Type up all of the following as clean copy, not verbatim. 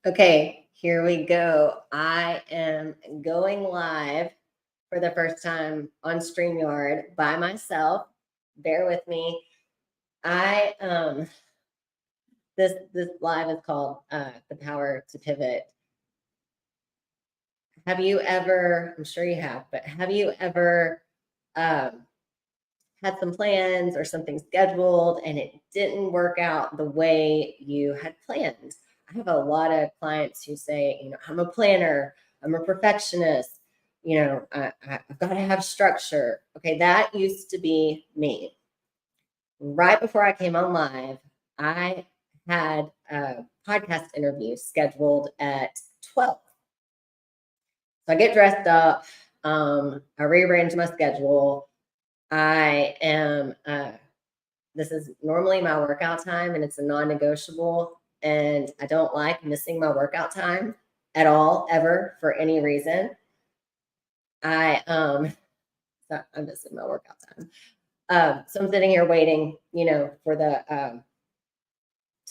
Okay, here we go. I am going live for the first time on StreamYard by myself. Bear with me. I this live is called The Power to Pivot. Have you ever, I'm sure you have, but have you ever um had some plans or something scheduled and it didn't work out the way you had planned? I have a lot of clients who say, I'm a planner, I'm a perfectionist, I've got to have structure. Okay, that used to be me. Right before I came on live, I had a podcast interview scheduled at 12. So I get dressed up, I rearrange my schedule. I am this is normally my workout time and it's a non-negotiable, and I don't like missing my workout time at all, ever, for any reason. I'm missing my workout time. So I'm sitting here waiting, for the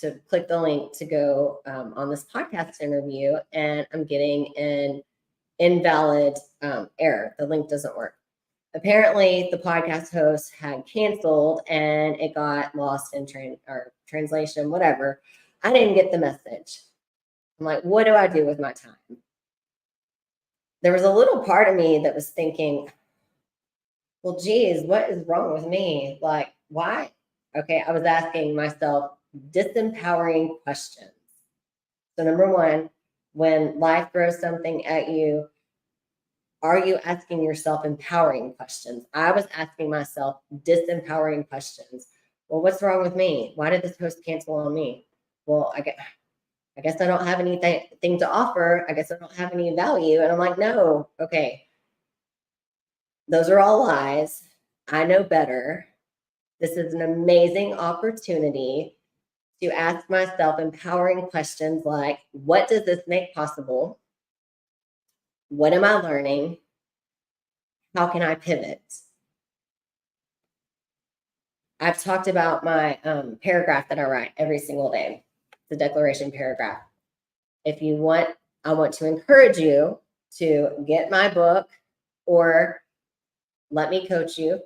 to click the link to go on this podcast interview, and I'm getting an invalid error. The link doesn't work. Apparently, the podcast host had canceled and it got lost in translation, whatever. I didn't get the message. I'm like, what do I do with my time? There was a little part of me that was thinking, well, geez, what is wrong with me? Like, why? Okay, I was asking myself disempowering questions. So, number one, when life throws something at you, are you asking yourself empowering questions? I was asking myself disempowering questions. Well, what's wrong with me? Why did this host cancel on me? Well, I guess I don't have anything to offer. I guess I don't have any value. And I'm like, no, okay. Those are all lies. I know better. This is an amazing opportunity to ask myself empowering questions like, what does this make possible? What am I learning? How can I pivot? I've talked about my paragraph that I write every single day, the declaration paragraph. If you want, I want to encourage you to get my book or let me coach you.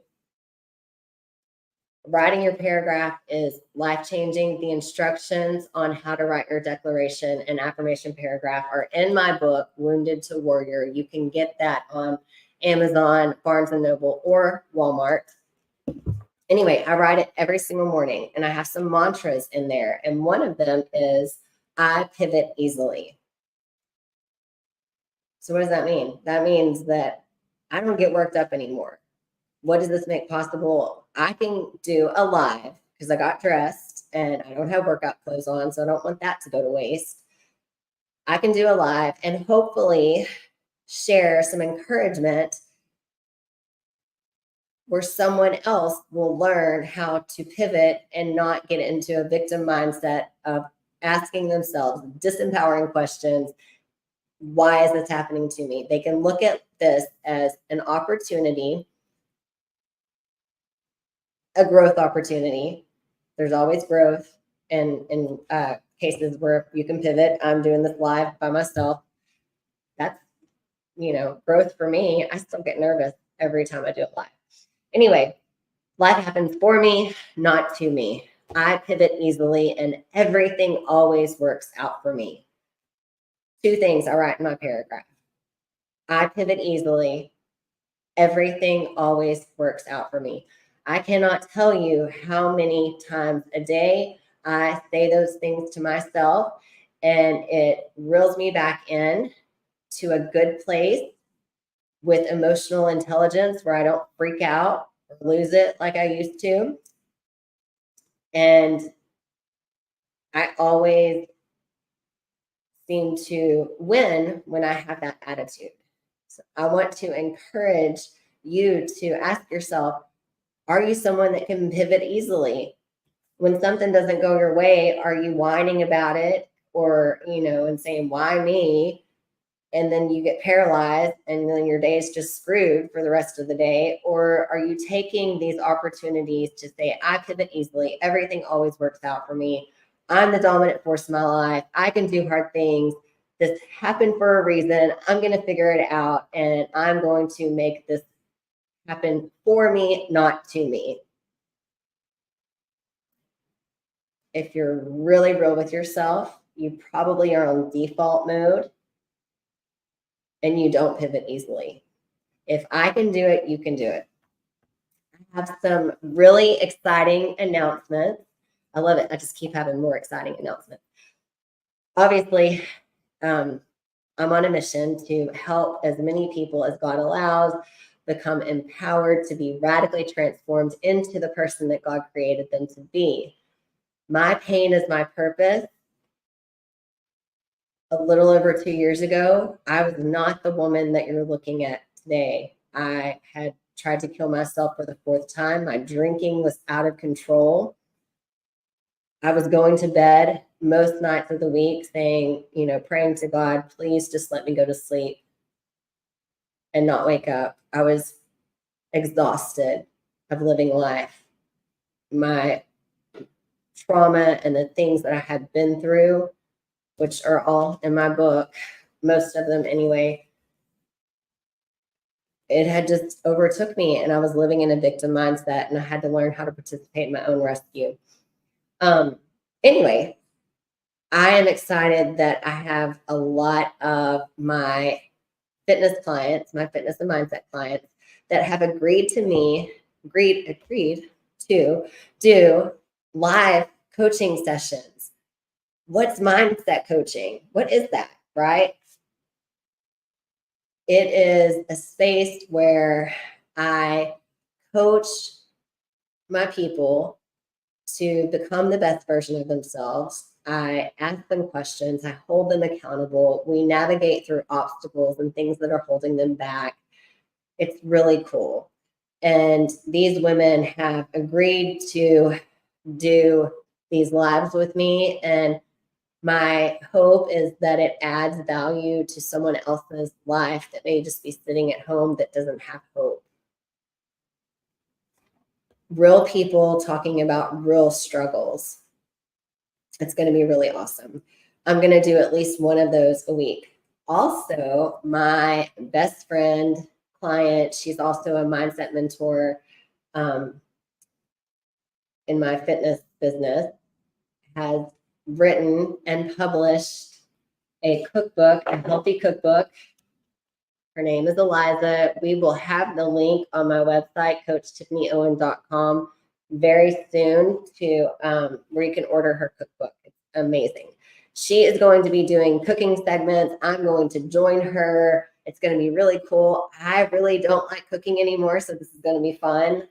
Writing your paragraph is life-changing. The instructions on how to write your declaration and affirmation paragraph are in my book, Wounded to Warrior. You can get that on Amazon, Barnes & Noble, or Walmart. Anyway, I write it every single morning and I have some mantras in there. And one of them is, I pivot easily. So what does that mean? That means that I don't get worked up anymore. What does this make possible? I can do a live because I got dressed and I don't have workout clothes on, so I don't want that to go to waste. I can do a live and hopefully share some encouragement where someone else will learn how to pivot and not get into a victim mindset of asking themselves disempowering questions. Why is this happening to me? They can look at this as an opportunity, a growth opportunity. There's always growth in cases where you can pivot. I'm doing this live by myself. That's, growth for me. I still get nervous every time I do it live. Anyway, life happens for me, not to me. I pivot easily and everything always works out for me. Two things I write in my paragraph. I pivot easily. Everything always works out for me. I cannot tell you how many times a day I say those things to myself and it reels me back in to a good place with emotional intelligence where I don't freak out or lose it like I used to. And I always seem to win when I have that attitude. So I want to encourage you to ask yourself, are you someone that can pivot easily? When something doesn't go your way, are you whining about it or, and saying, why me? And then you get paralyzed and then your day is just screwed for the rest of the day? Or are you taking these opportunities to say, I pivot easily, everything always works out for me, I'm the dominant force in my life. I can do hard things. This happened for a reason. I'm going to figure it out, and I'm going to make this happen for me, not to me. If you're really real with yourself, you probably are on default mode and you don't pivot easily. If I can do it, you can do it. I have some really exciting announcements. I love it. I just keep having more exciting announcements. Obviously, I'm on a mission to help as many people as God allows become empowered to be radically transformed into the person that God created them to be. My pain is my purpose. A little over 2 years ago, I was not the woman that you're looking at today. I had tried to kill myself for the fourth time. My drinking was out of control. I was going to bed most nights of the week saying, praying to God, please just let me go to sleep and not wake up. I was exhausted of living life. My trauma and the things that I had been through, which are all in my book, most of them anyway, it had just overtook me, and I was living in a victim mindset, and I had to learn how to participate in my own rescue. Anyway, I am excited that I have a lot of my fitness clients, my fitness and mindset clients, that have agreed to do live coaching sessions. What's mindset coaching? What is that, right? It is a space where I coach my people to become the best version of themselves. I ask them questions. I hold them accountable. We navigate through obstacles and things that are holding them back. It's really cool. And these women have agreed to do these lives with me. And my hope is that it adds value to someone else's life that may just be sitting at home that doesn't have hope. Real people talking about real struggles. It's going to be really awesome. I'm going to do at least one of those a week. Also, my best friend, client, she's also a mindset mentor in my fitness business, has written and published a cookbook, a healthy cookbook. Her name is Eliza. We will have the link on my website, coachtiffanyowen.com, very soon to where you can order her cookbook. It's amazing. She is going to be doing cooking segments. I'm going to join her. It's going to be really cool. I really don't like cooking anymore, so this is going to be fun.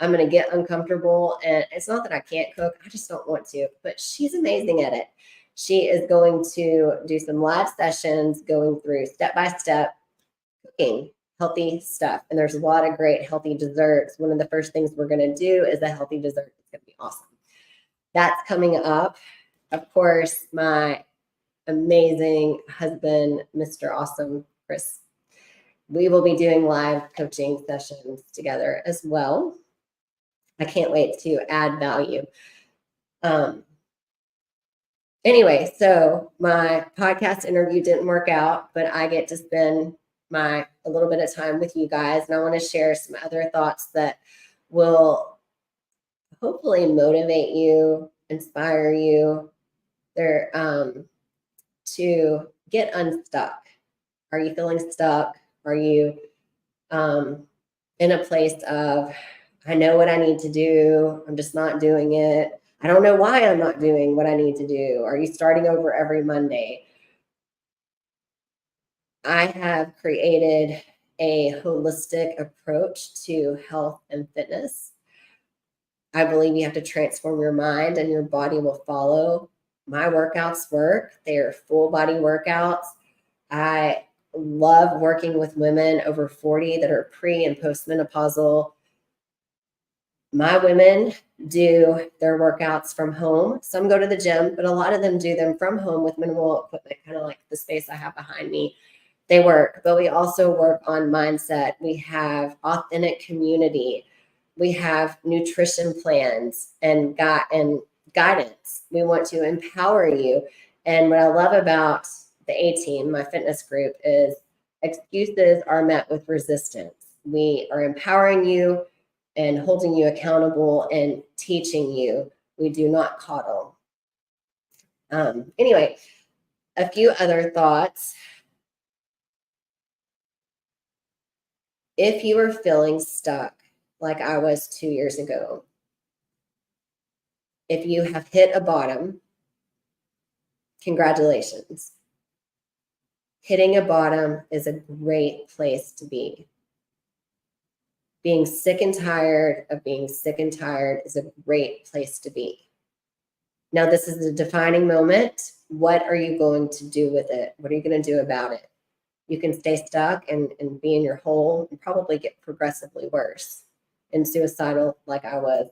I'm going to get uncomfortable, and it's not that I can't cook. I just don't want to, but she's amazing at it. She is going to do some live sessions going through step-by-step cooking healthy stuff. And there's a lot of great healthy desserts. One of the first things we're going to do is a healthy dessert. It's going to be awesome. That's coming up. Of course, my amazing husband, Mr. Awesome, Chris, we will be doing live coaching sessions together as well. I can't wait to add value. Anyway, so my podcast interview didn't work out, but I get to spend a little bit of time with you guys, and I want to share some other thoughts that will hopefully motivate you, inspire you, to get unstuck. Are you feeling stuck? Are you in a place of, I know what I need to do, I'm just not doing it. I don't know why I'm not doing what I need to do. Are you starting over every Monday? I have created a holistic approach to health and fitness. I believe you have to transform your mind and your body will follow. My workouts work. They are full body workouts. I love working with women over 40 that are pre and postmenopausal. My women do their workouts from home. Some go to the gym, but a lot of them do them from home with minimal equipment, kind of like the space I have behind me. They work, but we also work on mindset. We have authentic community. We have nutrition plans and guidance. We want to empower you. And what I love about the A team, my fitness group, is excuses are met with resistance. We are empowering you and holding you accountable and teaching you. We do not coddle. Anyway, a few other thoughts. If you are feeling stuck like I was 2 years ago, if you have hit a bottom, congratulations. Hitting a bottom is a great place to be. Being sick and tired of being sick and tired is a great place to be. Now, this is a defining moment. What are you going to do with it? What are you going to do about it? You can stay stuck and be in your hole and probably get progressively worse and suicidal like I was.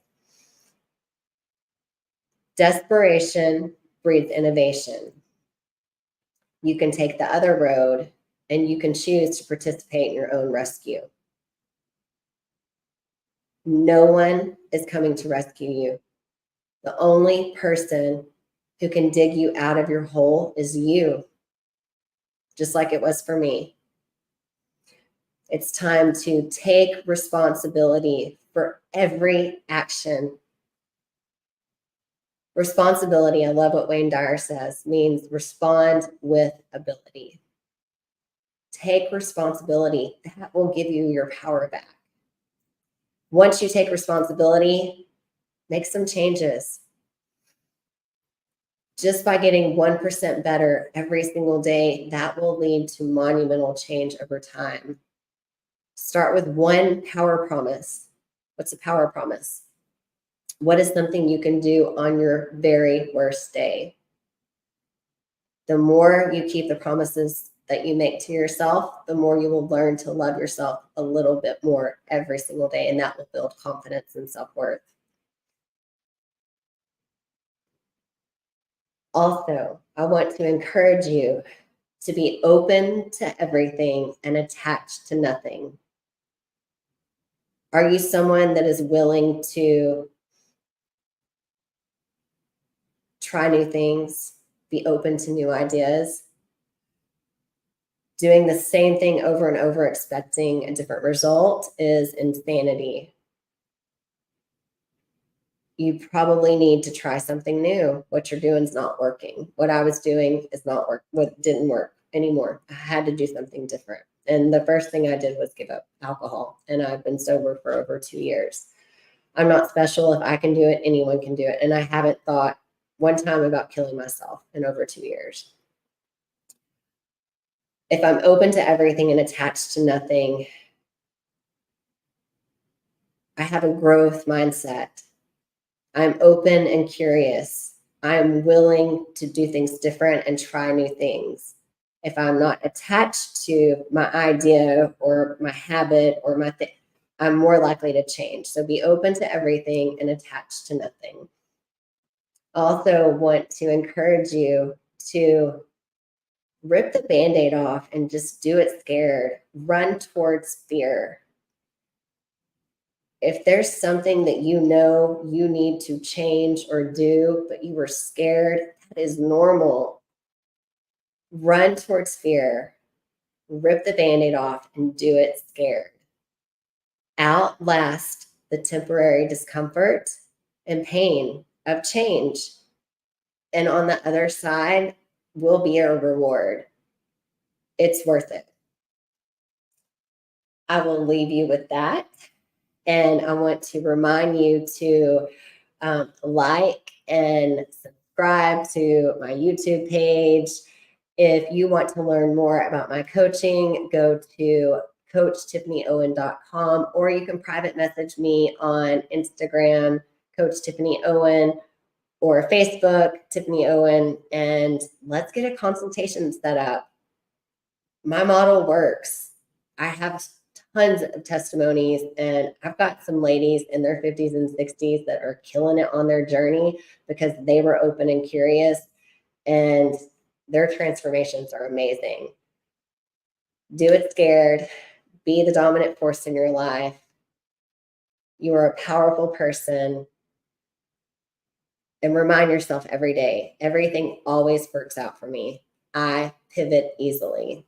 Desperation breeds innovation. You can take the other road and you can choose to participate in your own rescue. No one is coming to rescue you. The only person who can dig you out of your hole is you, just like it was for me. It's time to take responsibility for every action. Responsibility, I love what Wayne Dyer says, means respond with ability. Take responsibility. That will give you your power back. Once you take responsibility, make some changes. Just by getting 1% better every single day, that will lead to monumental change over time. Start with one power promise. What's a power promise? What is something you can do on your very worst day? The more you keep the promises that you make to yourself, the more you will learn to love yourself a little bit more every single day, and that will build confidence and self-worth. Also, I want to encourage you to be open to everything and attached to nothing. Are you someone that is willing to try new things, be open to new ideas? Doing the same thing over and over, expecting a different result, is insanity. You probably need to try something new. What you're doing is not working. What I was doing is not work. What didn't work anymore. I had to do something different. And the first thing I did was give up alcohol. And I've been sober for over 2 years. I'm not special. If I can do it, anyone can do it. And I haven't thought one time about killing myself in over 2 years. If I'm open to everything and attached to nothing, I have a growth mindset. I'm open and curious. I'm willing to do things different and try new things. If I'm not attached to my idea or my habit or my thing, I'm more likely to change. So be open to everything and attached to nothing. Also want to encourage you to rip the Band-Aid off and just do it scared. Run towards fear. If there's something that you know you need to change or do, but you were scared, that is normal. Run towards fear, rip the Band-Aid off, and do it scared. Outlast the temporary discomfort and pain of change. And on the other side will be a reward. It's worth it. I will leave you with that. And I want to remind you to like and subscribe to my YouTube page. If you want to learn more about my coaching, go to coachtiffanyowen.com, or you can private message me on Instagram, Coach Tiffany Owen, or Facebook, Tiffany Owen, and let's get a consultation set up. My model works. I have tons of testimonies, and I've got some ladies in their 50s and 60s that are killing it on their journey because they were open and curious, and their transformations are amazing. Do it scared. Be the dominant force in your life. You are a powerful person. and remind yourself every day, everything always works out for me. I pivot easily.